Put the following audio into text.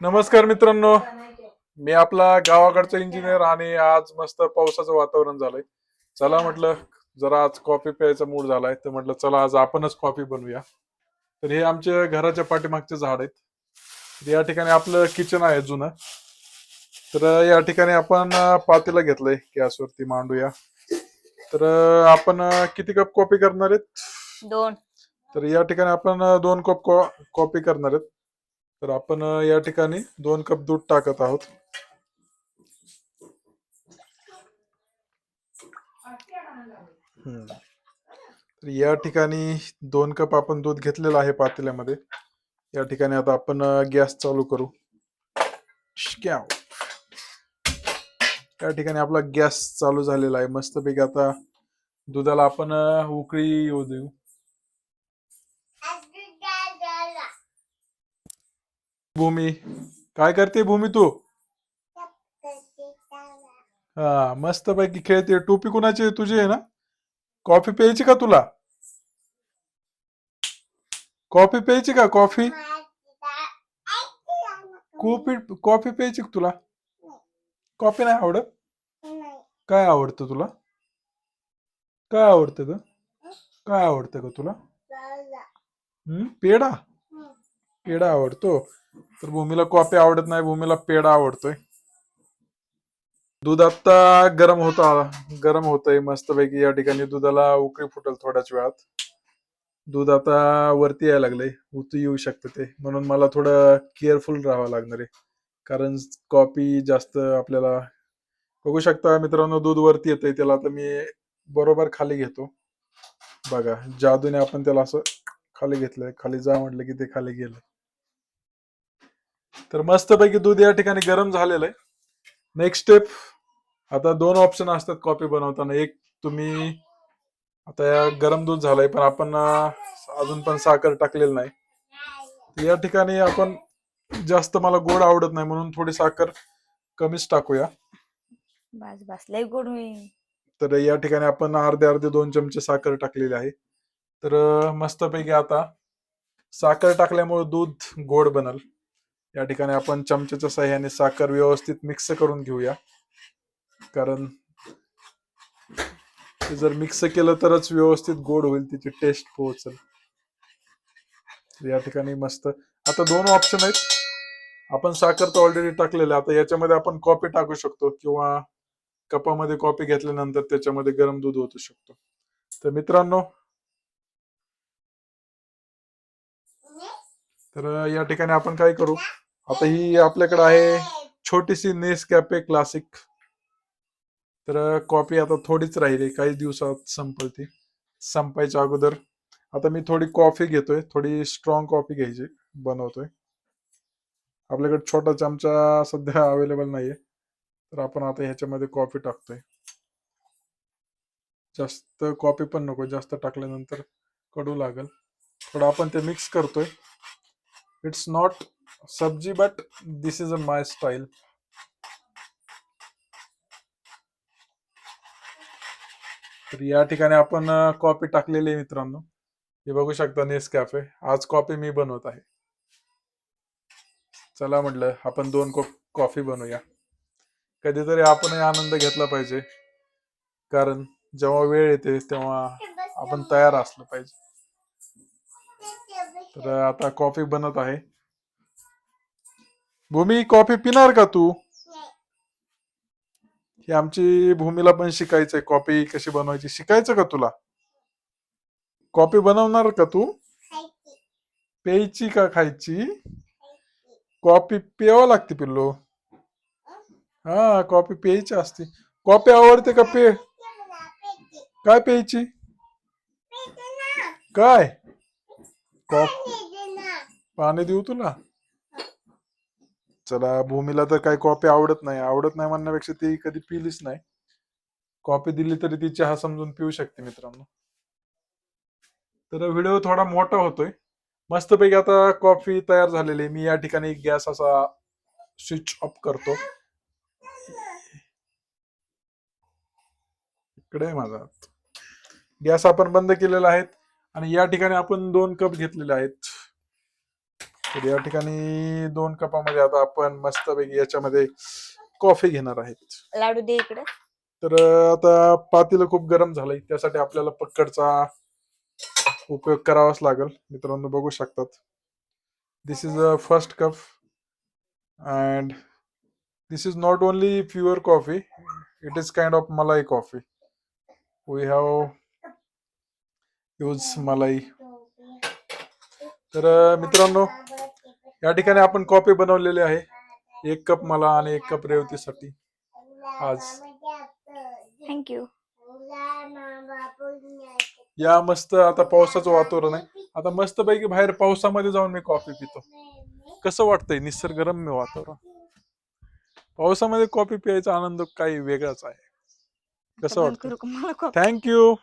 नमस्कार मित्रांनो, मी आपला गावाकडचा इंजिनियर आणि आज मस्त पावसाचं वातावरण झालंय. चला म्हटलं जरा आज कॉफी प्यायचा मूड झालाय तर म्हटलं चला आज आपणच कॉफी बनवूया. तर हे आमच्या घराच्या पाठीमागचे झाड आहेत. तर या ठिकाणी आपलं किचन आहे जुनं. तर या ठिकाणी आपण पातेलं घेतलंय, गॅसवरती मांडूया. तर आपण किती कप कॉफी करणार आहेत? 2. तर या ठिकाणी आपण 2 कप कॉफी करणार आहेत. तर आपण या ठिकाणी 2 कप दूध टाकत आहोत. तर या ठिकाणी 2 कप आपण दूध घेतलेलं आहे पातेल्यामध्ये. या ठिकाणी आता आपण गॅस चालू करू. श्क्याव. या ठिकाणी आपला गॅस चालू झालेला आहे. मस्तपैकी आता दुधाला आपण उकळी येऊ देऊ. भूमी काय करते भूमी तू? हा मस्तपैकी खेळते. टोपी कुणाची आहे? तुझी आहे ना? कॉफी प्यायची का तुला? कॉफी प्यायची का? कॉफी कॉफी प्यायची का तुला? कॉफी नाही आवडत? काय आवडतं तुला? काय आवडतं ग? काय आवडतं ग तुला? पेढा. पेढा आवडतो. तर भूमीला कॉफी आवडत नाही, भूमीला पेढा आवडतोय. दूध आता गरम होतंय मस्तपैकी. या ठिकाणी दुधाला उकळी फुटेल थोड्याच वेळात. दूध आता वरती यायला लागलंय, उतू येऊ शकतं ते, म्हणून मला थोडं केअरफुल राहावं लागणार आहे. कारण कॉफी जास्त आपल्याला बघू शकता मित्रांनो, दूध वरती येतंय. त्याला आता मी बरोबर खाली घेतो. बघा जादूने आपण त्याला असं खाली घेतलंय. खाली जा म्हटलं की ते खाली गेलं. तर मस्तपैकी दूध या ठिकाणी गरम झालेलं आहे. नेक्स्ट स्टेप, आता 2 ऑप्शन असतात कॉफी बनवताना. एक, तुम्ही आता गरम दूध झालंय पण आपण अजून पण साखर टाकलेली नाही. या ठिकाणी आपण जास्त मला गोड आवडत नाही म्हणून थोडी साखर कमीच टाकूया. बस लय गोड होईल. तर या ठिकाणी आपण अर्धे 2 चमचे साखर टाकलेली आहे. तर मस्तपैकी आता साखर टाकल्यामुळे दूध गोड बनल. या ठिकाणी आपण चमच्याच्या साह्याने साखर व्यवस्थित मिक्स करून घेऊया. कारण जर मिक्स केलं तरच व्यवस्थित गोड होईल, तिची टेस्ट पोहोचेल. या ठिकाणी मस्त आता 2 ऑप्शन आहेत. आपण साखर तर ऑलरेडी टाकलेलं आहे. आता याच्यामध्ये आपण कॉफी टाकू शकतो किंवा कपामध्ये कॉफी घेतल्यानंतर त्याच्यामध्ये गरम दूध ओतू शकतो. तर मित्रांनो, तर या ठिकाणी आपण काय करू, आता ही आपल्याकडे आहे छोटीशी नेसकॅफे क्लासिक. तर कॉफी आता थोडीच राहिली, काही दिवसात संपल ती. संपायच्या अगोदर आता मी थोडी कॉफी घेतोय, थोडी स्ट्रॉंग कॉफी घ्यायची बनवतोय. आपल्याकडे छोटा चमचा सध्या अवेलेबल नाहीये, तर आपण आता ह्याच्यामध्ये कॉफी टाकतोय. जास्त कॉफी पण नको, जास्त टाकल्यानंतर कडू लागल. थोडं आपण ते मिक्स करतोय. इट्स नॉट सब्जी but this is a my style. तर या ठिकाणी आपण कॉफी टाकलेली आहे मित्रांनो. हे बघू शकता नेसकॅफे. आज कॉफी मी बनवत आहे. चला म्हटलं आपण 2 कप कॉफी बनवूया. कधीतरी आपणही आनंद घेतला पाहिजे, कारण जेव्हा वेळ येते तेव्हा आपण तयार असलं पाहिजे. तर आता कॉफी बनत आहे. भूमी कॉफी पिणार का तू? ही आमची भूमीला पण शिकायचंय, कॉफी कशी बनवायची शिकायचं का तुला? कॉफी बनवणार का तू? प्यायची का खायची? कॉफी प्यावं लागते पिल्लो. हा कॉफी प्यायची असते. कॉफी आवडते का? काय प्यायची? काय? पाणी देऊ तुला? चला, भूमीला तर काही कॉफी आवडत नाही म्हणण्यापेक्षा ती कधी पिलीच नाही. कॉफी दिली तरी ती चहा समजून पिऊ शकते मित्रांनो. तर व्हिडिओ थोडा मोठा होतोय. मस्तपैकी आता कॉफी तयार झालेली. मी या ठिकाणी गॅस असा स्विच ऑफ करतो. इकडे माझा गॅस आपण बंद केलेला आहे आणि या ठिकाणी आपण 2 कप घेतलेले आहेत. तर या ठिकाणी 2 कपामध्ये आता आपण मस्तपैकी याच्यामध्ये कॉफी घेणार आहेत. लाडू दे इकडे. तर आता पातेलं खूप गरम झालंय, त्यासाठी आपल्याला पक्कडचा उपयोग करावाच लागेल. मित्रांनो बघू शकतात, this is a first cup and this is not only pure coffee, it is kind of malai coffee. We have use malai. तर मित्रांनो या ठिकाणी आपण कॉफी बनवलेली आहे, 1 कप मला आणि 1 कप रेवतीसाठी आज. थँक्यू. या मस्त आता पावसाचं वातावरण आहे, आता मस्त पैकी बाहेर पावसामध्ये जाऊन मी कॉफी पितो. कसं वाटतंय निसर्गरम्य वातावरण, पावसामध्ये कॉफी प्यायचा आनंद काही वेगळाच आहे. कसं बंद वाटतं? करू का मला कॉफी? थँक्यू.